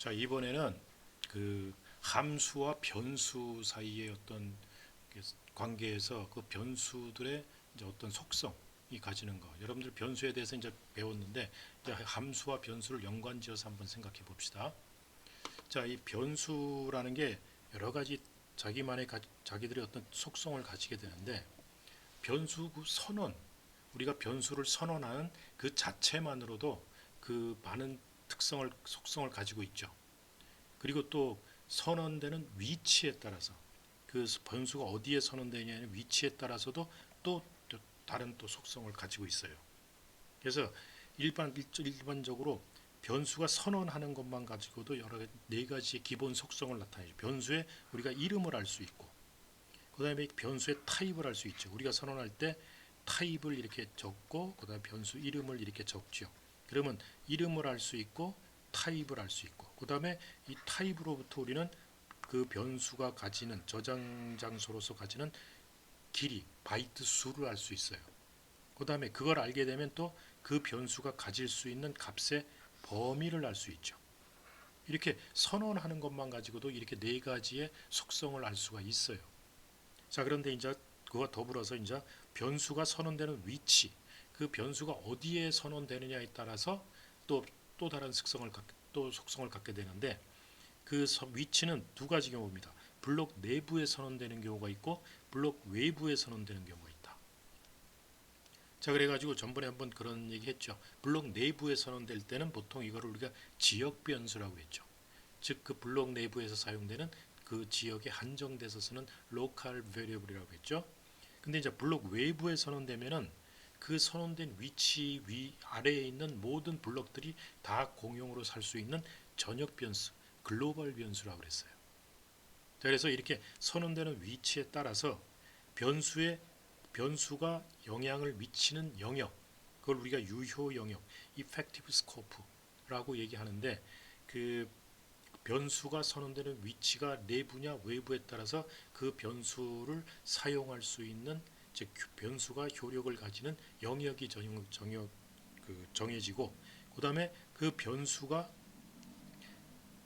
자, 이번에는 그 함수와 변수 사이의 어떤 그 관계에서 그 변수들의 이제 어떤 속성이 가지는 거. 여러분들 변수에 대해서 이제 배웠는데 이제 함수와 변수를 연관지어서 한번 생각해 봅시다. 자, 이 변수라는 게 여러 가지 자기들의 어떤 속성을 가지게 되는데 변수 그 선언, 우리가 변수를 선언하는 그 자체만으로도 그 많은 속성을 가지고 있죠. 그리고 또 선언되는 위치에 따라서 그 변수가 어디에 선언되냐는 위치에 따라서도 또 다른 또 속성을 가지고 있어요. 그래서 일반적으로 변수가 선언하는 것만 가지고도 여러 네 가지의 기본 속성을 나타내죠. 변수에 우리가 이름을 알 수 있고, 그 다음에 변수의 타입을 알 수 있죠. 우리가 선언할 때 타입을 이렇게 적고, 그 다음에 변수 이름을 이렇게 적죠. 그러면 이름을 알 수 있고, 타입을 알 수 있고, 그 다음에 이 타입으로부터 우리는 그 변수가 가지는 저장 장소로서 가지는 길이, 바이트 수를 알 수 있어요. 그 다음에 그걸 알게 되면 또 그 변수가 가질 수 있는 값의 범위를 알 수 있죠. 이렇게 선언하는 것만 가지고도 이렇게 네 가지의 속성을 알 수가 있어요. 자, 그런데 이제 그와 더불어서 이제 변수가 선언되는 위치, 그 변수가 어디에 선언되느냐에 따라서 또 다른 속성을 갖게 되는데 그 위치는 두 가지 경우입니다. 블록 내부에 선언되는 경우가 있고 블록 외부에 선언되는 경우가 있다. 자, 그래가지고 전번에 한번 그런 얘기 했죠. 블록 내부에 선언될 때는 보통 이거를 우리가 지역 변수라고 했죠. 즉 그 블록 내부에서 사용되는 그 지역에 한정돼서 쓰는 local variable이라고 했죠. 근데 이제 블록 외부에 선언되면은 그 선언된 위치 아래에 있는 모든 블록들이 다 공용으로 살 수 있는 전역 변수, 글로벌 변수라고 그랬어요. 그래서 이렇게 선언되는 위치에 따라서 변수가 영향을 미치는 영역, 그걸 우리가 유효 영역, effective scope라고 얘기하는데 그 변수가 선언되는 위치가 내부냐 외부에 따라서 그 변수를 사용할 수 있는 즉 변수가 효력을 가지는 영역이 정해지고 그 다음에 그 변수가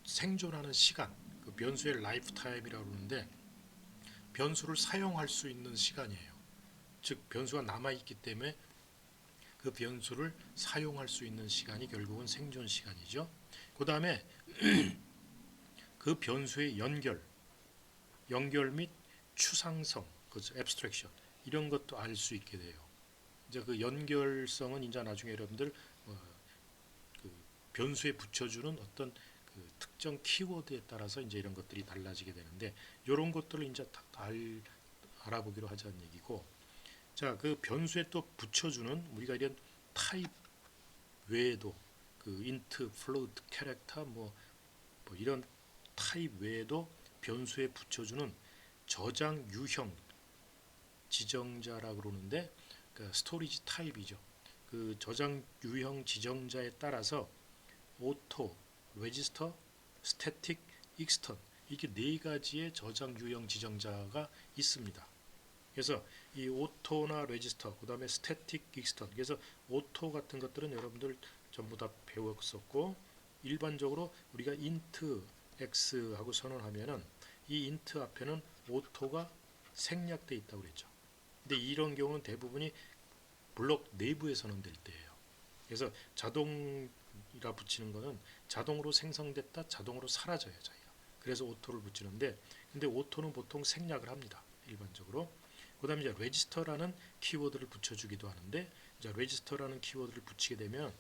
생존하는 시간, 그 변수의 라이프 타임이라고 그러는데 변수를 사용할 수 있는 시간이에요. 즉 변수가 남아있기 때문에 그 변수를 사용할 수 있는 시간이 결국은 생존 시간이죠. 그 다음에 그 변수의 연결 및 추상성, 그죠? abstraction 이런 것도 알 수 있게 돼요. 이제 그 연결성은 이제 나중에 여러분들 그 변수에 붙여주는 어떤 그 특정 키워드에 따라서 이제 이런 것들이 달라지게 되는데 이런 것들을 이제 다 알아보기로 하자는 얘기고, 자, 그 변수에 또 붙여주는 우리가 이런 타입 외에도 그 int, float, character 뭐 이런 타입 외에도 변수에 붙여주는 저장 유형 지정자라고 그러는데 그 스토리지 타입이죠. 그 저장 유형 지정자에 따라서 오토, 레지스터, 스태틱, 익스턴 이렇게 네 가지의 저장 유형 지정자가 있습니다. 그래서 이 오토나 레지스터, 그 다음에 스태틱, 익스턴. 그래서 오토 같은 것들은 여러분들 전부 다 배웠었고 일반적으로 우리가 int x 하고 선언하면은 이 int 앞에는 오토가 생략돼 있다고 그랬죠. 근데 이런 경우는 대부분이 블록 내부에 선언될 때예요. 그래서 자동이라 붙이는 거는 자동으로 생성됐다 자동으로 사라져요, 자기가. 그래서 오토를 붙이는데 근데 오토는 보통 생략을 합니다. 일반적으로. 그다음에 이제 레지스터라는 키워드를 붙여주기도 하는데 이제 레지스터라는 키워드를 붙이게 되면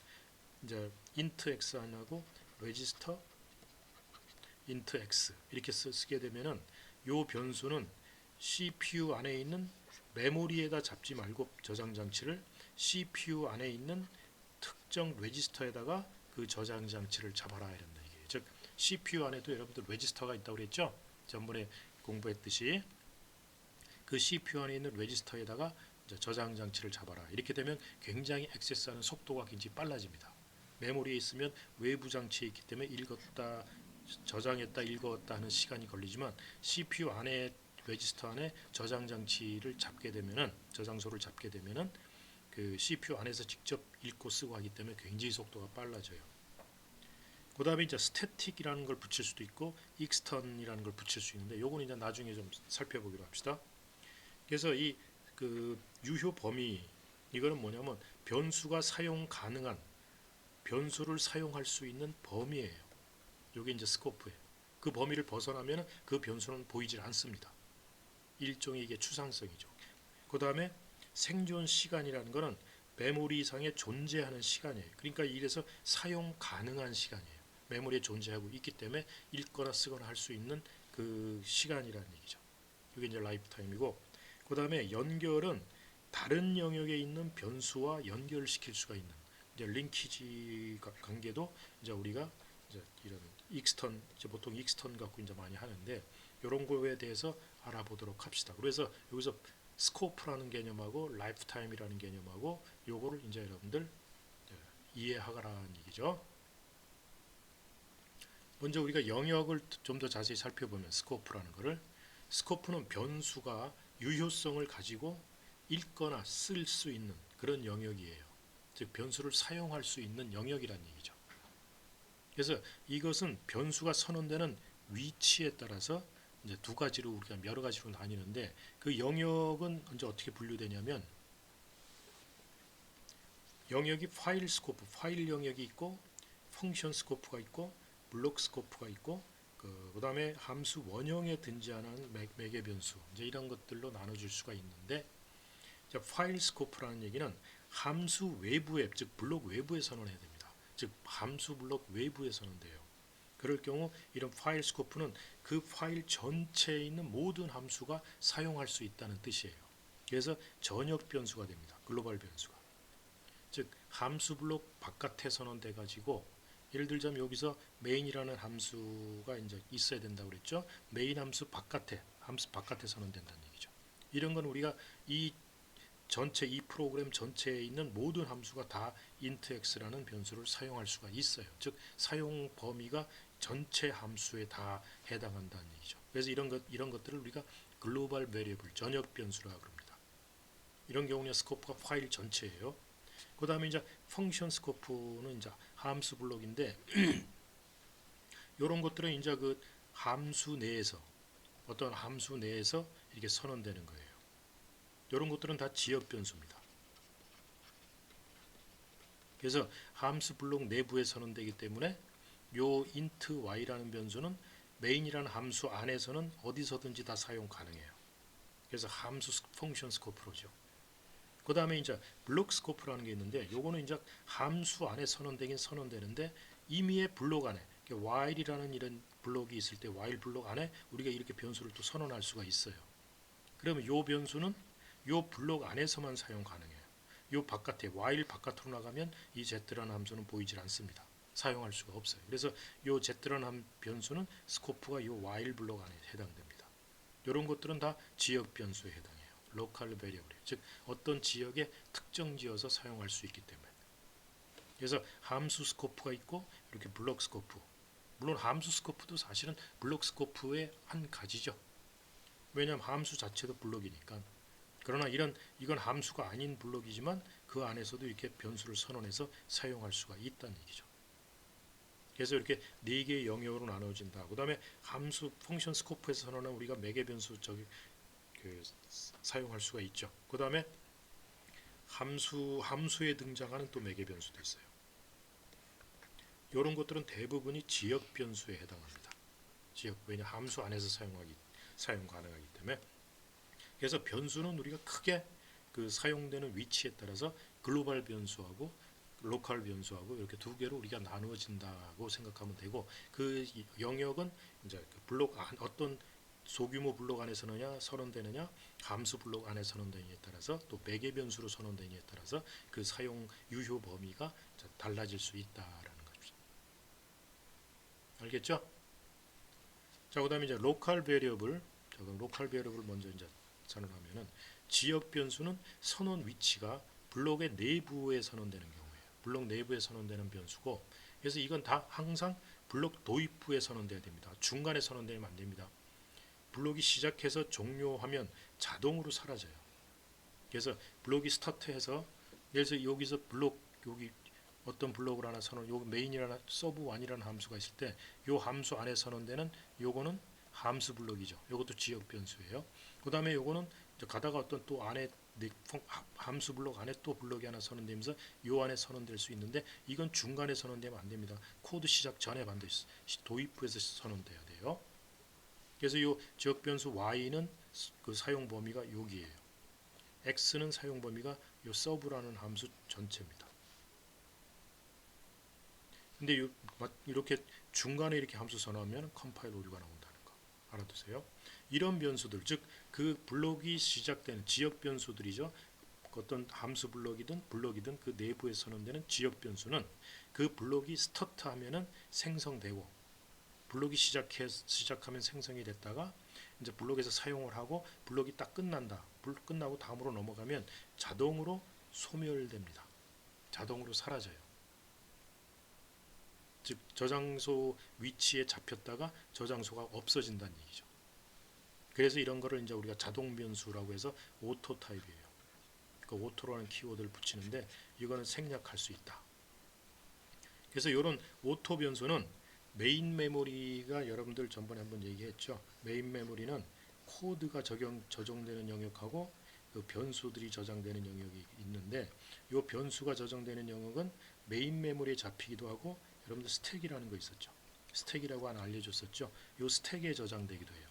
이제 int x 하고 레지스터 int x 이렇게 쓰게 되면은 요 변수는 CPU 안에 있는 메모리에다 잡지 말고 저장 장치를 CPU 안에 있는 특정 레지스터에다가 그 저장 장치를 잡아라 이런다 이게. 즉 CPU 안에도 여러분들 레지스터가 있다고 그랬죠. 전번에 공부했듯이 그 CPU 안에 있는 레지스터에다가 저장 장치를 잡아라. 이렇게 되면 굉장히 액세스하는 속도가 굉장히 빨라집니다. 메모리에 있으면 외부 장치에 있기 때문에 읽었다, 저장했다, 읽었다 하는 시간이 걸리지만 CPU 안에 레지스터 안에 저장 장치를 잡게 되면은 저장소를 잡게 되면은 그 CPU 안에서 직접 읽고 쓰고 하기 때문에 굉장히 속도가 빨라져요. 그 다음에 이제 스태틱이라는 걸 붙일 수도 있고 익스턴이라는 걸 붙일 수 있는데 요거는 이제 나중에 좀 살펴보기로 합시다. 그래서 이 그 유효 범위 이거는 뭐냐면 변수가 사용 가능한 변수를 사용할 수 있는 범위예요. 요게 이제 스코프예요. 그 범위를 벗어나면 그 변수는 보이질 않습니다. 일종의 이게 추상성이죠. 그 다음에 생존 시간이라는 거는 메모리상에 존재하는 시간이에요. 그러니까 이래서 사용 가능한 시간이에요. 메모리에 존재하고 있기 때문에 읽거나 쓰거나 할 수 있는 그 시간이라는 얘기죠. 이게 이제 라이프 타임이고, 그 다음에 연결은 다른 영역에 있는 변수와 연결시킬 수가 있는 이제 링키지 관계도 이제 우리가 이제 이런 익스턴 이제 보통 익스턴 갖고 이제 많이 하는데 이런 거에 대해서 알아보도록 합시다. 그래서 여기서 스코프라는 개념하고 라이프 타임이라는 개념하고 요거를 이제 여러분들 이해하라는 얘기죠. 먼저 우리가 영역을 좀 더 자세히 살펴보면 스코프라는 거를 스코프는 변수가 유효성을 가지고 읽거나 쓸 수 있는 그런 영역이에요. 즉 변수를 사용할 수 있는 영역이라는 얘기죠. 그래서 이것은 변수가 선언되는 위치에 따라서 이제 두 가지로 우리가 여러 가지로 나뉘는데 그 영역은 이제 어떻게 분류되냐면 영역이 파일 스코프, 파일 영역이 있고 펑션 스코프가 있고 블록 스코프가 있고 그 다음에 함수 원형에 등장하는 매개 변수 이제 이런 것들로 나눠줄 수가 있는데 파일 스코프라는 얘기는 함수 외부에 즉 블록 외부에 선언해야 됩니다. 즉 함수 블록 외부에 선언돼요. 그럴 경우 이런 파일 스코프는 그 파일 전체에 있는 모든 함수가 사용할 수 있다는 뜻이에요. 그래서 전역 변수가 됩니다. 글로벌 변수가. 즉 함수 블록 바깥에 선언돼 가지고 예를 들자면 여기서 메인이라는 함수가 이제 있어야 된다고 그랬죠. 메인 함수 바깥에 선언된다는 얘기죠. 이런 건 우리가 이 전체 이 프로그램 전체에 있는 모든 함수가 다 int x라는 변수를 사용할 수가 있어요. 즉 사용 범위가 전체 함수에 다 해당한다는 얘기죠. 그래서 이런 것들을 우리가 글로벌 베리어블 전역 변수라고 합니다. 이런 경우는 스코프가 파일 전체예요. 그 다음에 이제 펑션 스코프는 이제 함수 블록인데 이런 것들은 이제 그 함수 내에서 어떤 함수 내에서 이렇게 선언되는 거예요. 이런 것들은 다 지역 변수입니다. 그래서 함수 블록 내부에 선언되기 때문에 요 int y라는 변수는 메인이라는 함수 안에서는 어디서든지 다 사용 가능해요. 그래서 함수 펑션 스코프로죠. 그 다음에 이제 블록 스코프라는 게 있는데 요거는 이제 함수 안에 선언되긴 선언되는데 이미의 블록 안에 while이라는 이런 블록이 있을 때 while 블록 안에 우리가 이렇게 변수를 또 선언할 수가 있어요. 그러면 요 변수는 요 블록 안에서만 사용 가능해요. 요 바깥에 while 바깥으로 나가면 이 z라는 함수는 보이질 않습니다. 사용할 수가 없어요. 그래서 요 z라는 변수는 스코프가 요 while 블록 안에 해당됩니다. 이런 것들은 다 지역 변수에 해당해요. 로컬 베리어블, 즉 어떤 지역에 특정 지어서 사용할 수 있기 때문에. 그래서 함수 스코프가 있고 이렇게 블록 스코프. 물론 함수 스코프도 사실은 블록 스코프의 한 가지죠. 왜냐하면 함수 자체도 블록이니까. 그러나 이건 함수가 아닌 블록이지만 그 안에서도 이렇게 변수를 선언해서 사용할 수가 있다는 얘기죠. 그래서 이렇게 네 개의 영역으로 나눠진다. 그다음에 함수 펑션 스코프에서 선언한 우리가 매개 변수 사용할 수가 있죠. 그 다음에 함수에 등장하는 또 매개 변수도 있어요. 이런 것들은 대부분이 지역 변수에 해당합니다. 왜냐 함수 안에서 사용 가능하기 때문에. 그래서 변수는 우리가 크게 그 사용되는 위치에 따라서 글로벌 변수하고 로컬 변수하고 이렇게 두 개로 우리가 나누어진다고 생각하면 되고 그 영역은 이제 그 블록 안 어떤 소규모 블록 안에 선언되느냐 함수 블록 안에 선언되느냐에 따라서 또 매개 변수로 선언되느냐에 따라서 그 사용 유효 범위가 달라질 수 있다라는 거죠. 알겠죠? 자, 그다음에 이제 로컬 베리어블. 자, 그럼 로컬 베리어블 먼저 이제 선언하면은 지역 변수는 선언 위치가 블록의 내부에 선언되는 경우예요. 블록 내부에 선언되는 변수고, 그래서 이건 다 항상 블록 도입부에 선언돼야 됩니다. 중간에 선언되면 안 됩니다. 블록이 시작해서 종료하면 자동으로 사라져요. 그래서 블록이 스타트해서 예를 들어서 여기서 블록 여기 어떤 블록을 하나 선언, 요 메인이라는 서브 1이라는 함수가 있을 때 요 함수 안에 선언되는 요거는 함수 블록이죠. 요것도 지역 변수예요. 그다음에 요거는 이제 가다가 어떤 또 안에 함수 블록 안에 또 블록이 하나 선언되면서 요 안에 선언될 수 있는데 이건 중간에 선언되면 안 됩니다. 코드 시작 전에 반드시 도입부에서 선언돼야 돼요. 그래서 요 지역 변수 y는 그 사용 범위가 여기에요. x는 사용 범위가 요 서브라는 함수 전체입니다. 근데 이렇게 중간에 이렇게 함수 선언하면 컴파일 오류가 나온다는 거 알아두세요. 이런 변수들, 즉 그 블록이 시작되는 지역 변수들이죠. 어떤 함수 블록이든 그 내부에 선언되는 지역 변수는 그 블록이 스타트하면은 생성되고 블록이 시작하면 생성이 됐다가 이제 블록에서 사용을 하고 블록이 딱 끝난다. 끝나고 다음으로 넘어가면 자동으로 소멸됩니다. 자동으로 사라져요. 즉 저장소 위치에 잡혔다가 저장소가 없어진다는 얘기죠. 그래서 이런 거를 이제 우리가 자동 변수라고 해서 오토 타입이에요. 그 오토라는 키워드를 붙이는데 이거는 생략할 수 있다. 그래서 이런 오토 변수는 메인 메모리가 여러분들 전번에 한번 얘기했죠. 메인 메모리는 코드가 저장되는 영역하고 그 변수들이 저장되는 영역이 있는데 이 변수가 저장되는 영역은 메인 메모리에 잡히기도 하고 여러분들 스택이라는 거 있었죠. 스택이라고 하나 알려줬었죠. 이 스택에 저장되기도 해요.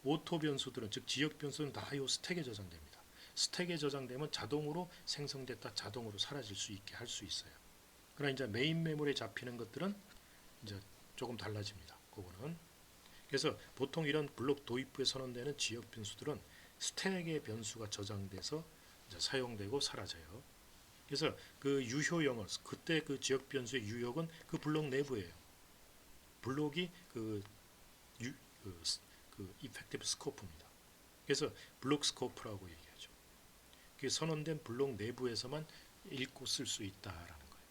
오토 변수들은 즉 지역 변수는 다 이 스택에 저장됩니다. 스택에 저장되면 자동으로 생성됐다 자동으로 사라질 수 있게 할 수 있어요. 그러나 이제 메인 메모리에 잡히는 것들은 이제 조금 달라집니다. 그거는 그래서 보통 이런 블록 도입부에 선언되는 지역 변수들은 스택의 변수가 저장돼서 이제 사용되고 사라져요. 그래서 그 유효 영어 그때 그 지역 변수의 유효은 그 블록 내부예요. 블록이 그 이펙티브 스코프입니다. 그래서 블록 스코프라고 얘기하죠. 그 선언된 블록 내부에서만 읽고 쓸 수 있다라는 거예요.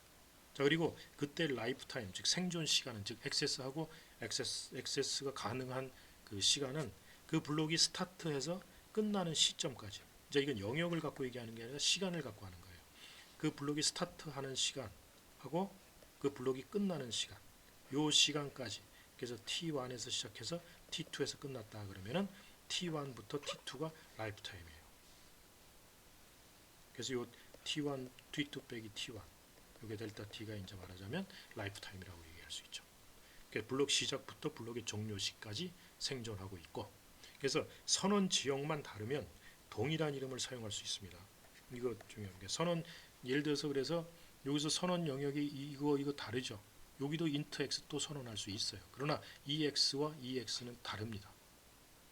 자 그리고 그때 라이프 타임 즉 생존 시간은 즉 액세스하고 액세스가 가능한 그 시간은 그 블록이 스타트해서 끝나는 시점까지. 이제 이건 영역을 갖고 얘기하는 게 아니라 시간을 갖고 하는 거예요. 그 블록이 스타트하는 시간하고 그 블록이 끝나는 시간, 요 시간까지. 그래서 T1에서 시작해서 T2에서 끝났다 그러면은 T1부터 T2가 라이프 타임이에요. 그래서 요 T1, T2 빼기 T1, 요게 델타 T가 이제 말하자면 라이프 타임이라고 얘기할 수 있죠. 그러니까 블록 시작부터 블록의 종료 시까지 생존하고 있고, 그래서 선언 지역만 다르면 동일한 이름을 사용할 수 있습니다. 이거 중요한 게 선언 예를 들어서 그래서 여기서 선언 영역이 이거 다르죠. 여기도 int x 또 선언할 수 있어요. 그러나 ex와 ex는 다릅니다.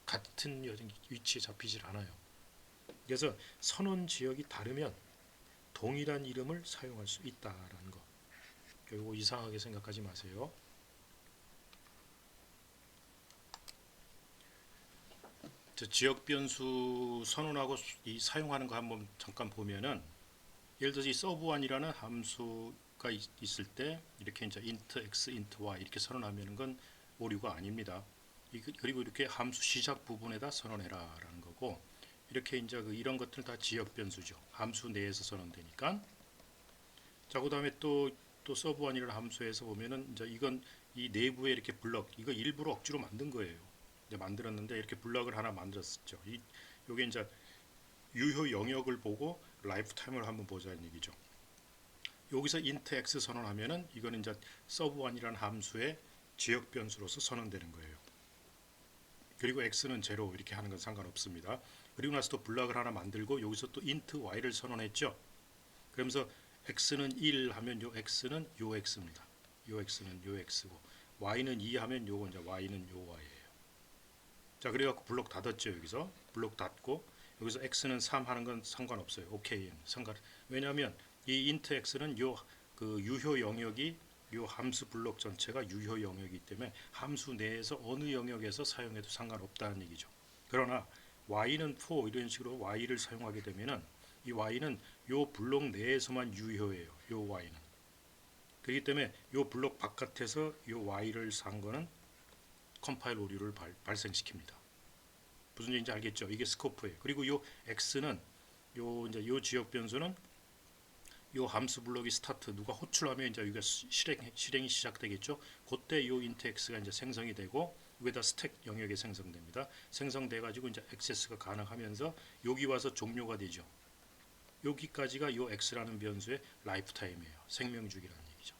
같은 위치에 잡히질 않아요. 그래서 선언 지역이 다르면 동일한 이름을 사용할 수 있다라는 거. 그리고 이상하게 생각하지 마세요. 지역 변수 선언하고 이 사용하는 거 한번 잠깐 보면은 예를 들어서 이 서브1이라는 함수가 있을 때 이렇게 이제 int x, int y 이렇게 선언하면 건 오류가 아닙니다. 그리고 이렇게 함수 시작 부분에다 선언해라라는 거고 이렇게 이제 이런 것들은 다 지역 변수죠. 함수 내에서 선언되니까. 자, 그다음에 또 서브1이라는 함수에서 보면은 이제 이건 이 내부에 이렇게 블럭 이거 일부러 억지로 만든 거예요. 이제 만들었는데 이렇게 블럭을 하나 만들었었죠. 요게 이제 유효 영역을 보고 라이프 타임을 한번 보자는 얘기죠. 여기서 int x 선언하면은 이거는 이제 서브1이라는 함수의 지역 변수로서 선언되는 거예요. 그리고 x는 0 이렇게 하는 건 상관없습니다. 그리고 나서 또 블럭을 하나 만들고 여기서 또 int y를 선언했죠. 그러면서 x는 1 하면 요 x는 요 x입니다. 요 x는 요 x고 y는 2 하면 요거 이제 y는 요 y예요. 자, 그래갖고 블록 닫았죠. 여기서 블록 닫고 여기서 x는 3 하는 건 상관없어요. 오케이 왜냐하면 이 int x는 그 유효 영역이 요 함수 블록 전체가 유효 영역이기 때문에 함수 내에서 어느 영역에서 사용해도 상관없다는 얘기죠. 그러나 y는 4 이런 식으로 y를 사용하게 되면은 이 y는 요 블록 내에서만 유효해요. 요 y는. 그렇기 때문에 요 블록 바깥에서 요 y를 산 거는 컴파일 오류를 발생시킵니다. 무슨 얘기인지 알겠죠? 이게 스코프예요. 그리고 요 x는 요 지역 변수는 요 함수 블록이 스타트 누가 호출하면 이제 여기가 실행이 시작되겠죠. 그때 요 int x가 이제 생성이 되고 여기다 스택 영역에 생성됩니다. 생성돼 가지고 이제 액세스가 가능하면서 여기 와서 종료가 되죠. 여기까지가 요 x라는 변수의 라이프 타임이에요. 생명 주기라는 얘기죠.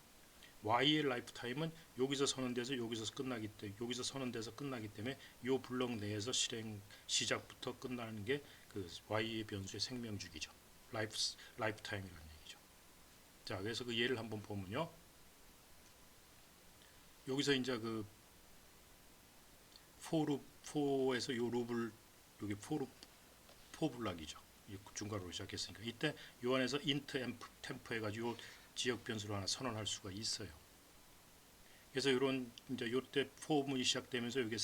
y의 라이프 타임은 여기서 선언돼서 여기서 끝나기 때문에 여기서 선언돼서 끝나기 때문에 요 블록 내에서 실행 시작부터 끝나는 게 그 y의 변수의 생명 주기죠. 라이프 타임이라는 얘기죠. 자, 그래서 그 예를 한번 보면요. 여기서 이제 그 for에서 요 룹을 여기 포블락이죠. 중괄호로 시작했으니까 이때 요 안에서 int temp 해가지고 요 지역 변수로 하나 선언할 수가 있어요. 그래서 이런 이제 요때 포문이 시작되면서 여기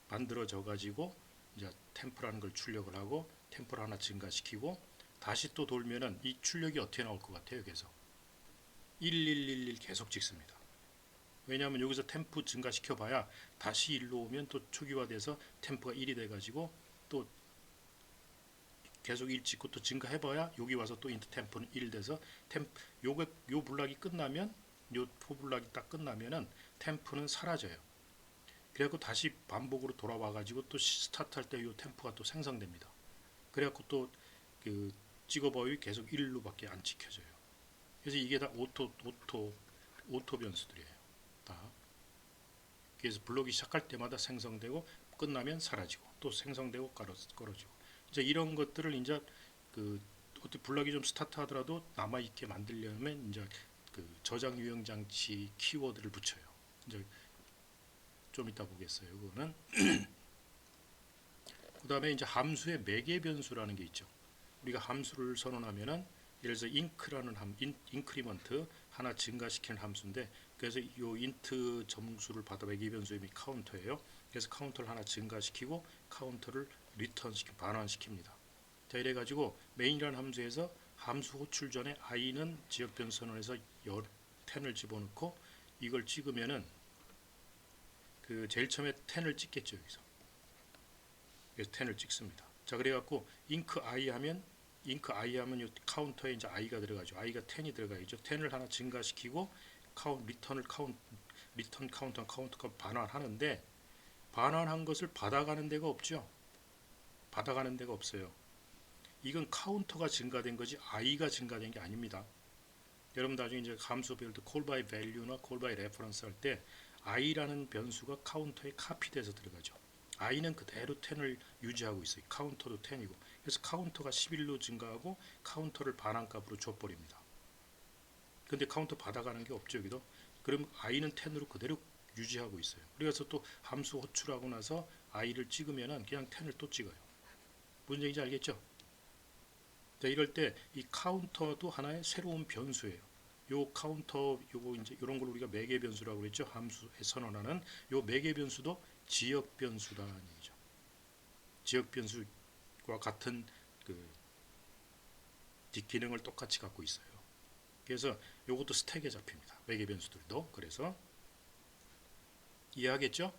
만들어져 가지고 이제 템프라는 걸 출력을 하고 템프를 하나 증가시키고 다시 또 돌면은 이 출력이 어떻게 나올 것 같아요? 그래서 1111 계속 찍습니다. 왜냐하면 여기서 템프 증가시켜 봐야 다시 1로 오면 또 초기화돼서 템프가 1이 돼 가지고 또 계속 1 찍고 또 증가해 봐야 여기 와서 또 인트 템프는 1 돼서 요 블락이 끝나면 요 포블락이 딱 끝나면은 템프는 사라져요. 그래갖고 다시 반복으로 돌아와 가지고 또 스타트 할 때 요 템프가 또 생성됩니다. 그래갖고 또 그 찍어봐요 계속 1로밖에 안 찍혀져요. 그래서 이게 다 오토 변수들이에요. 다. 그래서 블록이 시작할 때마다 생성되고 끝나면 사라지고 또 생성되고 꺼러지고 이제 이런 것들을 이제 그 어떻게 블록이 좀 스타트 하더라도 남아 있게 만들려면 이제 그 저장 유형 장치 키워드를 붙여요. 이제 좀 이따 보겠어요. 그거는 그다음에 이제 함수의 매개 변수라는 게 있죠. 우리가 함수를 선언하면은 예를 들어서 inc라는 인크리먼트 하나 증가시키는 함수인데 그래서 이 int 점수를 받아 매개 변수의 카운터예요. 그래서 카운터를 하나 증가시키고 카운터를 반환시킵니다. 자, 이래 가지고 main이라는 함수에서 함수 호출 전에 i는 지역 변수 선언해서 10을 집어넣고 이걸 찍으면은 그 제일 처음에 10을 찍겠죠. 여기서. 그래서 10을 찍습니다. 자, 그래 갖고 inc i 하면 요 카운터에 이제 i가 들어가죠. i가 10이 들어가죠. 10을 하나 증가시키고 리턴 카운터가 반환하는데 반환한 것을 받아가는 데가 없죠. 받아가는 데가 없어요. 이건 카운터가 증가된 거지 i가 증가된 게 아닙니다. 여러분 나중에 이제 함수 배울 때 call by value나 call by reference 할 때 i라는 변수가 카운터에 카피돼서 들어가죠. i는 그대로 10을 유지하고 있어요. 카운터도 10이고. 그래서 카운터가 11로 증가하고 카운터를 반환값으로 줘버립니다. 근데 카운터 받아가는 게 없죠. 여기도. 그럼 i는 10으로 그대로 유지하고 있어요. 그래서 또 함수 호출하고 나서 i를 찍으면은 그냥 10을 또 찍어요. 무슨 얘기인지 알겠죠? 자, 이럴 때 이 카운터도 하나의 새로운 변수예요. 요 카운터 요거 이제 이런 걸 우리가 매개 변수라고 그랬죠. 함수에 선언하는 요 매개 변수도 지역 변수라는 얘기죠. 지역 변수와 같은 그 기능을 똑같이 갖고 있어요. 그래서 요것도 스택에 잡힙니다. 매개 변수들도. 그래서 이해하겠죠?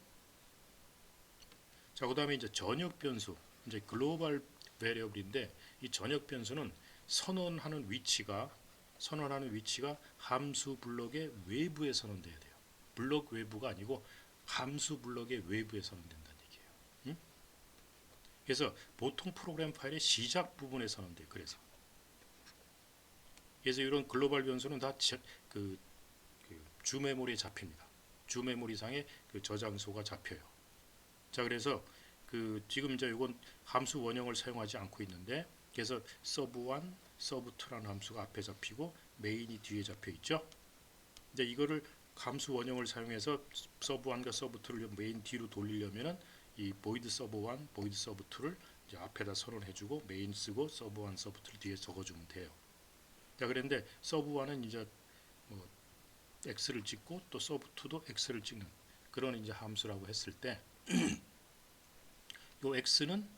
자, 그다음에 이제 전역 변수. 이제 글로벌 베리어블인데 이 전역 변수는 선언하는 위치가 함수 블록의 외부에 선언돼야 돼요. 블록 외부가 아니고 함수 블록의 외부에 선언된다는 얘기예요. 응? 그래서 보통 프로그램 파일의 시작 부분에 선언돼요. 그래서 이런 글로벌 변수는 다 주 메모리에 잡힙니다. 주 메모리상에 그 저장소가 잡혀요. 자, 그래서 지금 이제 이건 함수 원형을 사용하지 않고 있는데 그래서 sub1, sub2라는 함수가 앞에 잡히고 메인이 뒤에 잡혀 있죠. 이제 이거를 함수 원형을 사용해서 sub1과 sub2를 메인 뒤로 돌리려면은 이 void sub1, void sub2를 이제 앞에다 선언해주고 메인 쓰고 sub1, sub2를 뒤에 적어주면 돼요. 자, 그런데 sub1은 이제 뭐 x를 찍고 또 sub2도 x를 찍는 그런 이제 함수라고 했을 때 요 x는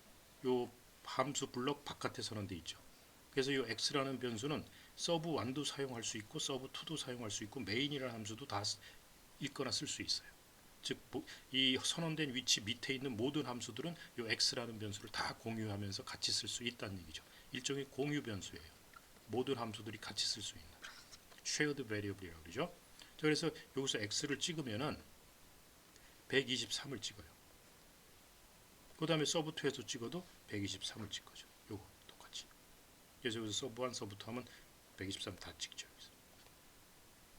요 함수 블록 바깥에 선언돼 있죠. 그래서 요 x라는 변수는 sub1도 사용할 수 있고 sub2도 사용할 수 있고 메인이라는 함수도 다 읽거나 쓸 수 있어요. 즉 이 선언된 위치 밑에 있는 모든 함수들은 요 x라는 변수를 다 공유하면서 같이 쓸 수 있다는 얘기죠. 일종의 공유 변수예요. 모든 함수들이 같이 쓸 수 있는 shared variable이라고 그러죠. 자, 그래서 여기서 x를 찍으면은 123을 찍어요. 그 다음에 서브2에서 찍어도 123을 찍 거죠. 요거 똑같이. 그래서 여기서 서브1, 서브2 하면 123 다 찍죠. 여기서.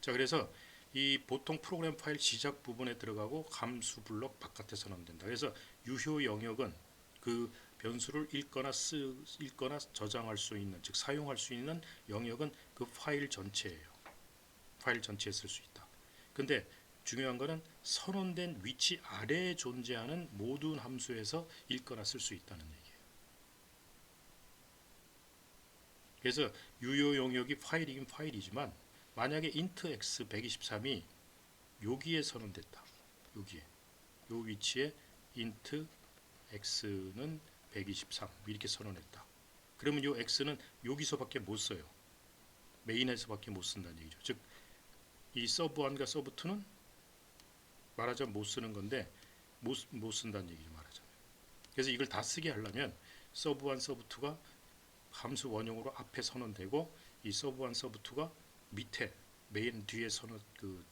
자, 그래서 이 보통 프로그램 파일 시작 부분에 들어가고 함수 블록 바깥에 선언된다. 그래서 유효 영역은 그 변수를 읽거나 저장할 수 있는, 즉 사용할 수 있는 영역은 그 파일 전체예요. 파일 전체에 쓸 수 있다. 근데 중요한 거는 선언된 위치 아래에 존재하는 모든 함수에서 읽거나 쓸 수 있다는 얘기예요. 그래서 유효 영역이 파일이긴 파일이지만 만약에 int x 123이 여기에 선언됐다. 여기에. 요 위치에 int x는 123 이렇게 선언했다. 그러면 요 x는 여기서밖에 못 써요. 메인에서밖에 못 쓴다는 얘기죠. 즉 이 서브1과 서브2는 말하자면 못 쓰는 건데 못 쓴다는 얘기죠. 말하자면. 그래서 이걸 다 쓰게 하려면 서브1, 서브2가 함수 원형으로 앞에 선언되고 이 서브1, 서브2가 밑에 메인 뒤에 선언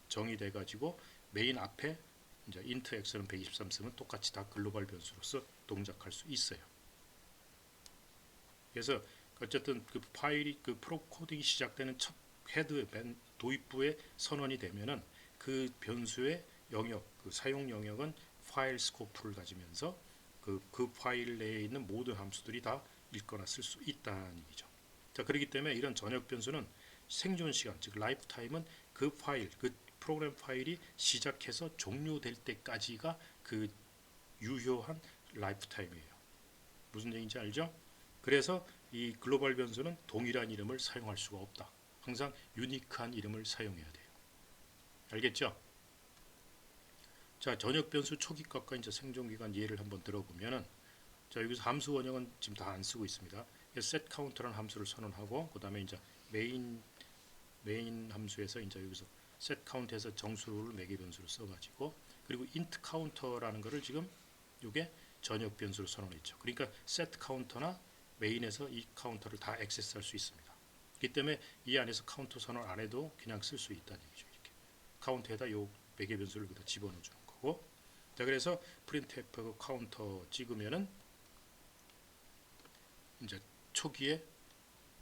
정의돼 가지고 메인 앞에 이제 int x는 123 쓰면 똑같이 다 글로벌 변수로서 동작할 수 있어요. 그래서 어쨌든 그 파일이 그 프로 코딩이 시작되는 첫 헤드 맨 도입부에 선언이 되면은 그 변수의 영역, 그 사용 영역은 파일 스코프를 가지면서 그 파일 내에 있는 모든 함수들이 다 읽거나 쓸 수 있다는 얘기죠. 자, 그렇기 때문에 이런 전역 변수는 생존 시간, 즉 라이프 타임은 그 파일, 그 프로그램 파일이 시작해서 종료될 때까지가 그 유효한 라이프 타임이에요. 무슨 얘기인지 알죠? 그래서 이 글로벌 변수는 동일한 이름을 사용할 수가 없다. 항상 유니크한 이름을 사용해야 돼요. 알겠죠? 자, 전역 변수 초기값과 이제 생존 기간 예를 한번 들어보면은 자, 여기서 함수 원형은 지금 다 안 쓰고 있습니다. set counter라는 함수를 선언하고 그다음에 이제 메인 함수에서 이제 여기서 set count에서 정수를 매개 변수로 써 가지고 그리고 int counter라는 거를 지금 요게 전역 변수로 선언했죠. 그러니까 set counter나 메인에서 이 카운터를 다 액세스할 수 있습니다. 그렇기 때문에 이 안에서 카운터 선언 안 해도 그냥 쓸 수 있다는 얘기죠. 이렇게 카운터에다 요 매개 변수를 그다 집어넣어 주는 거고. 자, 그래서 printf 카운터 찍으면은 이제 초기에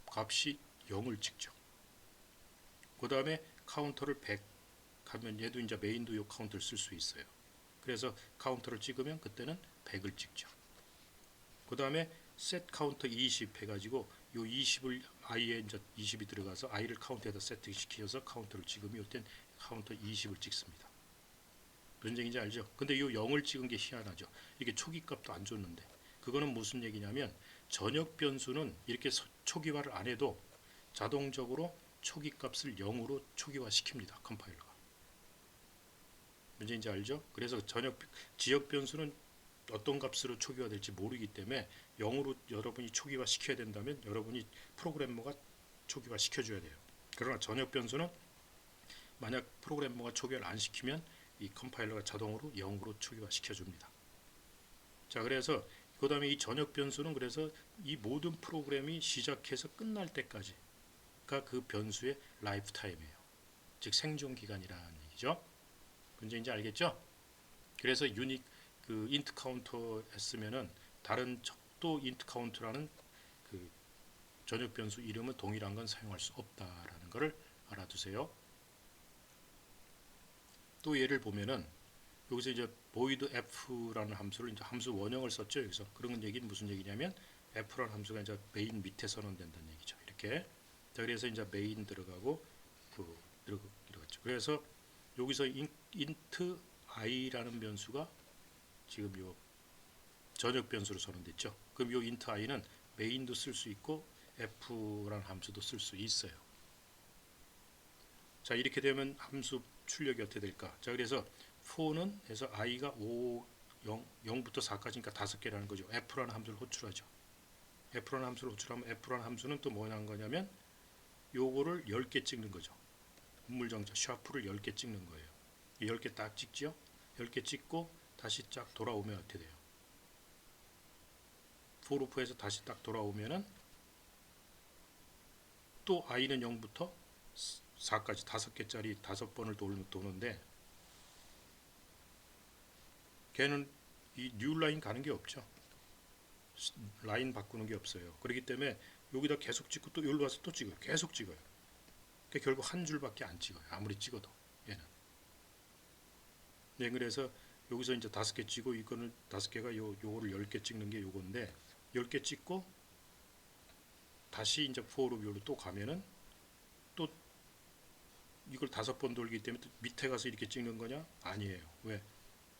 값이 0을 찍죠. 그 다음에 카운터를 100 하면 얘도 이제 메인도 요 카운터를 쓸 수 있어요. 그래서 카운터를 찍으면 그때는 100을 찍죠. 그 다음에 set 카운터 20 해가지고 요 20을 i에 이제 20이 들어가서 i를 카운터에다 세팅시켜서 카운터를 찍으면 이땐 카운터 20을 찍습니다. 무슨 얘기인지 알죠? 근데 요 0을 찍은 게 희한하죠. 이게 초기 값도 안 줬는데 그거는 무슨 얘기냐면 전역 변수는 이렇게 초기화를 안 해도 자동적으로 초기 값을 0으로 초기화 시킵니다. 컴파일러가. 문제인지 알죠? 그래서 지역 변수는 어떤 값으로 초기화될지 모르기 때문에 0으로 여러분이 초기화 시켜야 된다면 여러분이 프로그래머가 초기화 시켜줘야 돼요. 그러나 전역 변수는 만약 프로그래머가 초기화를 안 시키면 이 컴파일러가 자동으로 0으로 초기화 시켜줍니다. 자, 그래서 그 다음에 이 전역 변수는 그래서 이 모든 프로그램이 시작해서 끝날 때까지가 그 변수의 라이프 타임이에요. 즉 생존 기간이라는 얘기죠. 문제인지 알겠죠? 그래서 그 int 카운터 했으면은 다른 또 int 카운터라는 그 전역 변수 이름은 동일한 건 사용할 수 없다라는 것을 알아두세요. 또 예를 보면은 여기서 이제 void f라는 함수를 이제 함수 원형을 썼죠. 여기서 그런 얘기는 무슨 얘기냐면 f라는 함수가 이제 메인 밑에 선언된다는 얘기죠. 이렇게. 자, 그래서 이제 메인 들어가고 들어갔죠. 그래서 여기서 int i라는 변수가 지금 요 전역 변수로 선언됐죠. 그럼 요 int i는 메인도 쓸 수 있고 f라는 함수도 쓸 수 있어요. 자, 이렇게 되면 함수 출력이 어떻게 될까? 자, 그래서 for는 해서 i가 0부터 4까지니까 5개라는 거죠. f라는 함수를 호출하죠. f라는 함수를 호출하면 f라는 함수는 또 뭐라는 거냐면 요거를 10개 찍는 거죠. 분물정자 샤프를 10개 찍는 거예요. 10개 딱 찍죠. 10개 찍고 다시 쫙 돌아오면 어떻게 돼요? for loop에서 다시 딱 돌아오면은 또 i는 0부터 4까지 5개짜리 5번을 도는데 걔는 이 뉴 라인 가는 게 없죠. 라인 바꾸는 게 없어요. 그렇기 때문에 여기다 계속 찍고 또 여기로 와서 또 찍어요. 계속 찍어요. 그러니까 결국 한 줄밖에 안 찍어요. 아무리 찍어도 얘는. 네, 그래서 여기서 이제 5개 찍고 이거는 5개가 요거를 10개 찍는 게 요건데 10개 찍고 다시 이제 for loop으로 또 가면은 또 이걸 5번 돌기 때문에 또 밑에 가서 이렇게 찍는 거냐? 아니에요. 왜?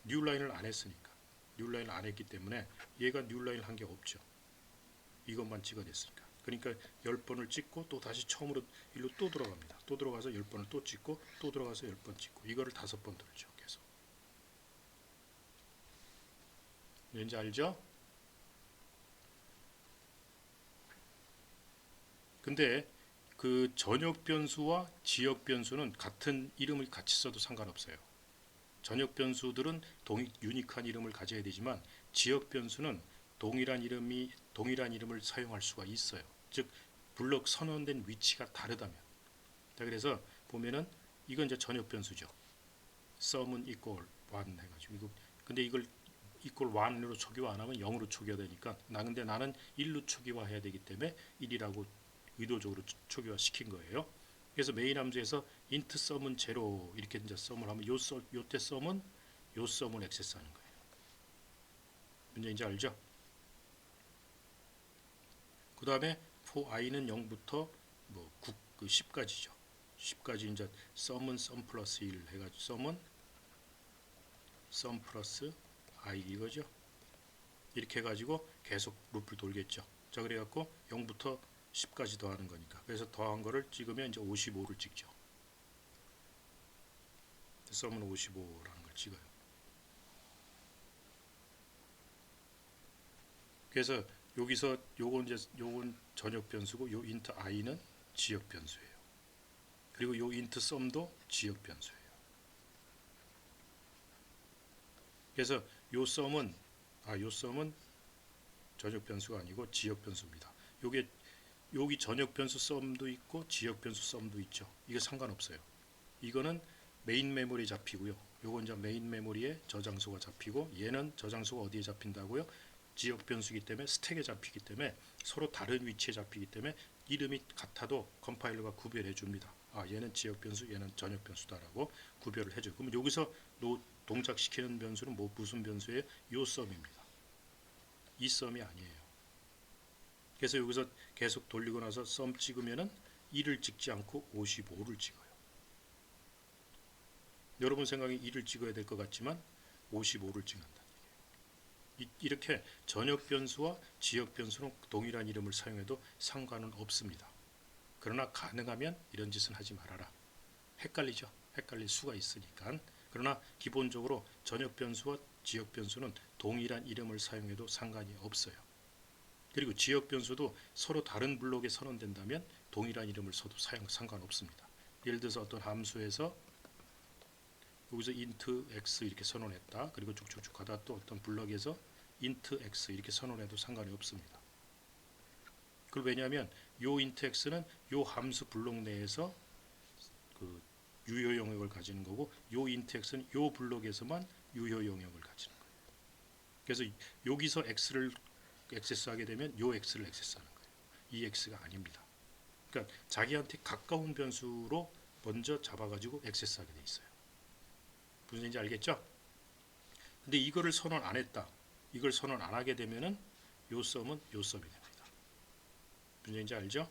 뉴 라인을 안 했으니까. 뉴 라인을 안 했기 때문에 얘가 뉴 라인을 한 게 없죠. 이것만 찍어냈으니까. 그러니까 10번을 찍고 또 다시 처음으로 일로 또 들어갑니다. 또 들어가서 10번을 또 찍고 또 들어가서 10번 찍고 이거를 5번 돌죠. 계속. 왠지 알죠? 근데 그 전역 변수와 지역 변수는 같은 이름을 같이 써도 상관없어요. 전역 변수들은 유니크한 이름을 가져야 되지만 지역 변수는 동일한 이름을 사용할 수가 있어요. 즉 블록 선언된 위치가 다르다면. 자, 그래서 보면은 이건 이제 전역 변수죠. sum은 equal 1 해가지고 이거 근데 이걸 equal 1으로 초기화 안 하면 0으로 초기화되니까 근데 나는 1로 초기화해야 되기 때문에 1이라고 의도적으로 초기화 시킨 거예요. 그래서 메인 함수에서 int sum은 0 이렇게 이제 sum을 하면 요때 sum은 요 sum을 액세스하는 거예요. 문제인지 알죠? 그 다음에 for i는 0부터 뭐 10까지죠. 10까지 이제 sum은 sum 플러스 1 해가지고 sum은 sum 플러스 i 이거죠. 이렇게 해가지고 계속 루프를 돌겠죠. 자, 그래갖고 0부터 10까지 더하는 거니까. 그래서 더한 거를 찍으면 이제 55를 찍죠. sum은 55라는 걸 찍어요. 그래서 여기서 요건 전역 변수고 요 int i는 지역 변수예요. 그리고 요 int sum도 지역 변수예요. 그래서 요 sum은 전역 변수가 아니고 지역 변수입니다. 여기 전역 변수 sum도 있고 지역 변수 sum도 있죠. 이게 상관없어요. 이거는 메인 메모리에 잡히고요. 요건 이제 메인 메모리에 저장소가 잡히고 얘는 저장소가 어디에 잡힌다고요? 지역 변수이기 때문에 스택에 잡히기 때문에 서로 다른 위치에 잡히기 때문에 이름이 같아도 컴파일러가 구별해 줍니다. 얘는 지역 변수, 얘는 전역 변수다라고 구별을 해줘요. 그럼 여기서 동작시키는 변수는 무슨 변수예요? 요 썸입니다. 이 썸이 아니에요. 그래서 여기서 계속 돌리고 나서 썸 찍으면은 1을 찍지 않고 55를 찍어요. 여러분 생각에 1을 찍어야 될 것 같지만 55를 찍는다. 이렇게 전역 변수와 지역 변수는 동일한 이름을 사용해도 상관은 없습니다. 그러나 가능하면 이런 짓은 하지 말아라. 헷갈리죠? 헷갈릴 수가 있으니까. 그러나 기본적으로 전역 변수와 지역 변수는 동일한 이름을 사용해도 상관이 없어요. 그리고 지역 변수도 서로 다른 블록에 선언된다면 동일한 이름을 써도 상관없습니다. 예를 들어서 어떤 함수에서 여기서 int x 이렇게 선언했다. 그리고 쭉쭉쭉 가다 또 어떤 블럭에서 int x 이렇게 선언해도 상관이 없습니다. 그걸 왜냐하면 요 int x는 요 함수 블록 내에서 그 유효 영역을 가지는 거고 요 int x는 요 블록에서만 유효 영역을 가지는 거예요. 그래서 여기서 x를 액세스하게 되면 요 x를 액세스하는 거예요. 이 x가 아닙니다. 그러니까 자기한테 가까운 변수로 먼저 잡아가지고 액세스하게 돼 있어요. 무슨 얘기인지 알겠죠? 근데 이거를 선언 안 했다. 이걸 선언 안 하게 되면은 요 썸은 요 썸이 됩니다. 무슨 얘기인지 알죠?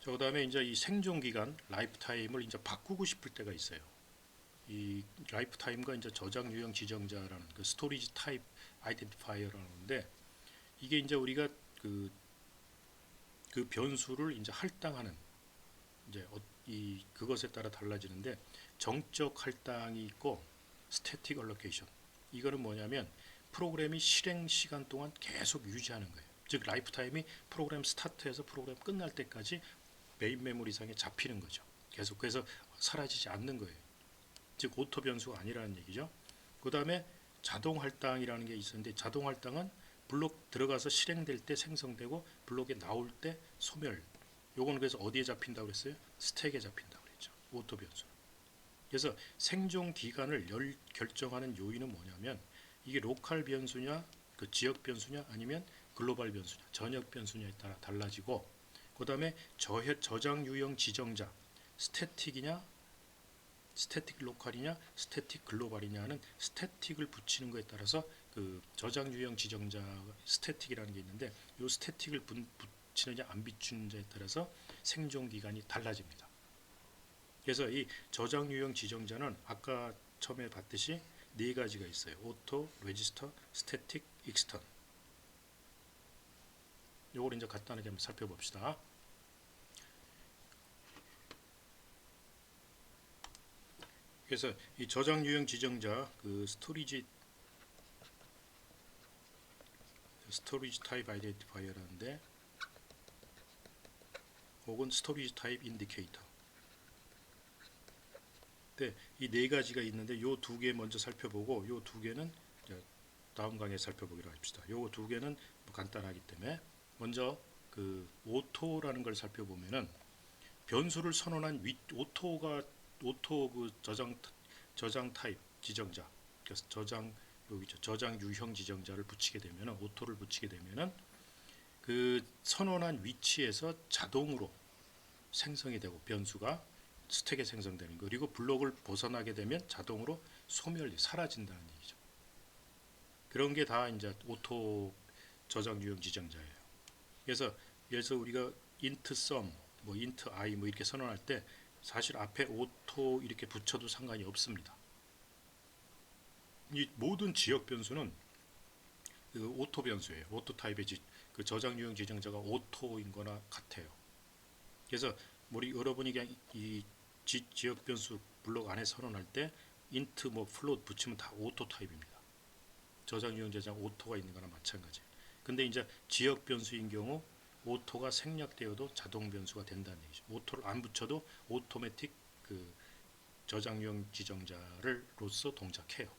자, 그다음에 이제 이 생존 기간 라이프 타임을 이제 바꾸고 싶을 때가 있어요. 이 라이프 타임과 이제 저장 유형 지정자라는 그 스토리지 타입 아이덴티파이어라는데 이게 이제 우리가 그 변수를 이제 할당하는 이제 그것에 따라 달라지는데 정적 할당이 있고 스태틱 얼로케이션 이거는 뭐냐면 프로그램이 실행 시간 동안 계속 유지하는 거예요. 즉 라이프 타임이 프로그램 스타트해서 프로그램 끝날 때까지 메인 메모리상에 잡히는 거죠. 계속 그래서 사라지지 않는 거예요. 즉 오토 변수가 아니라는 얘기죠. 그 다음에 자동 할당이라는 게 있었는데 자동 할당은 블록 들어가서 실행될 때 생성되고 블록에 나올 때 소멸. 요거는 그래서 어디에 잡힌다고 그랬어요? 스택에 잡힌다고 그랬죠. 오토 변수. 그래서 생존 기간을 결정하는 요인은 뭐냐면 이게 로컬 변수냐, 그 지역 변수냐, 아니면 글로벌 변수냐, 전역 변수냐에 따라 달라지고, 그 다음에 저장 유형 지정자, 스태틱이냐, 스태틱 로컬이냐, 스태틱 글로벌이냐는 스태틱을 붙이는 것에 따라서 그 저장 유형 지정자 스태틱이라는 게 있는데, 이 스태틱을 붙이느냐 안 붙이느냐에 따라서 생존 기간이 달라집니다. 그래서 이 저장 유형 지정자는 아까 처음에 봤듯이 네 가지가 있어요. 오토, 레지스터, 스태틱, 익스턴. 요걸 이제 간단하게 한번 살펴봅시다. 그래서 이 저장 유형 지정자 그 스토리지 타입 아이덴티파이어라는데, 혹은 스토리지 타입 인디케이터. 이 네 가지가 있는데 요 두 개 먼저 살펴보고, 요 두 개는 다음 강의에 살펴보기로 합시다. 요 두 개는 간단하기 때문에 먼저 그 오토라는 걸 살펴보면은 변수를 선언한 오토 그 저장 타입 지정자, 그래서 저장 유형 지정자를 붙이게 되면은, 오토를 붙이게 되면은 그 선언한 위치에서 자동으로 생성이 되고 변수가 스택에 생성되는 거, 그리고 블록을 벗어나게 되면 자동으로 소멸이 사라진다는 얘기죠. 그런 게 다 이제 오토 저장 유형 지정자예요. 그래서 우리가 int sum, 뭐 int i 뭐 이렇게 선언할 때 사실 앞에 오토 이렇게 붙여도 상관이 없습니다. 이 모든 지역 변수는 그 오토 변수예요. 오토 타입의 그 저장 유형 지정자가 오토인 거나 같아요. 그래서 여러분이 그냥 이 지역 변수 블록 안에 선언할 때 int 뭐 float 붙이면 다 오토 타입입니다. 저장 유형 지정자 오토가 있는 거나 마찬가지예요. 근데 이제 지역 변수인 경우 오토가 생략되어도 자동 변수가 된다는 얘기죠. 오토를 안 붙여도 오토매틱 그 저장 유형 지정자를로서 동작해요.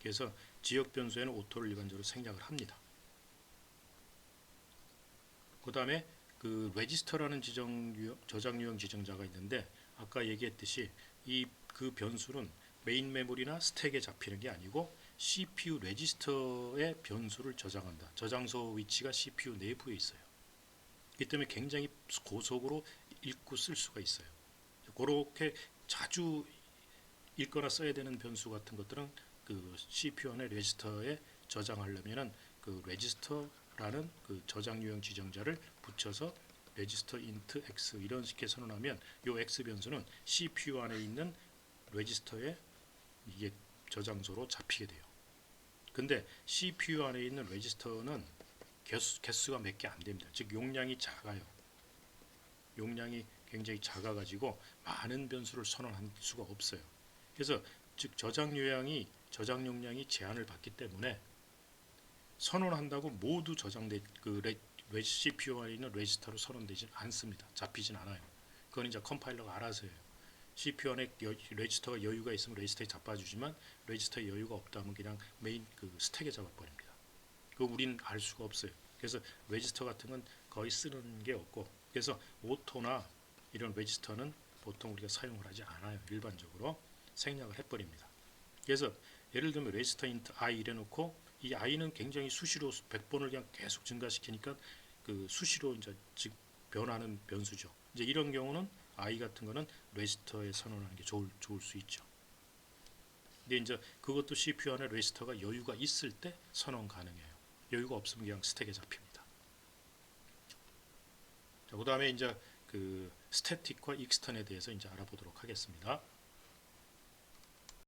그래서 지역 변수에는 오토를 일반적으로 생략을 합니다. 그 다음에 그 레지스터라는 저장 유형 지정자가 있는데, 아까 얘기했듯이 그 변수는 메인 메모리나 스택에 잡히는 게 아니고 CPU 레지스터의 변수를 저장한다. 저장소 위치가 CPU 내부에 있어요. 이 때문에 굉장히 고속으로 읽고 쓸 수가 있어요. 그렇게 자주 읽거나 써야 되는 변수 같은 것들은 그 CPU 안에 레지스터에 저장하려면은 그 레지스터라는 그 저장 유형 지정자를 붙여서 레지스터 int x 이런 식의 선언하면, 요 x 변수는 CPU 안에 있는 레지스터에 이게 저장소로 잡히게 돼요. 근데 CPU 안에 있는 레지스터는 개수가 몇 개 안 됩니다. 즉 용량이 작아요. 용량이 굉장히 작아가지고 많은 변수를 선언할 수가 없어요. 그래서 즉 저장 용량이 제한을 받기 때문에 선언한다고 모두 CPU 안에 있는 레지스터로 선언되지 않습니다. 잡히진 않아요. 그건 이제 컴파일러가 알아서 해요. CPU 안에 레지스터가 여유가 있으면 레지스터에 잡아주지만, 레지스터에 여유가 없다면 그냥 메인 그 스택에 잡아버립니다. 그거 우린 알 수가 없어요. 그래서 레지스터 같은 건 거의 쓰는 게 없고, 그래서 오토나 이런 레지스터는 보통 우리가 사용을 하지 않아요. 일반적으로 생략을 해버립니다. 그래서 예를 들면 레지스터 int i 이래놓고, 이 i는 굉장히 수시로 100번을 그냥 계속 증가시키니까 그 수시로 이제 즉 변하는 변수죠. 이제 이런 경우는 i 같은 거는 레지스터에 선언하는 게 좋을 수 있죠. 근데 이제 그것도 CPU 안에 레지스터가 여유가 있을 때 선언 가능해요. 여유가 없으면 그냥 스택에 잡힙니다. 자, 그다음에 이제 그 스태틱과 익스턴에 대해서 이제 알아보도록 하겠습니다.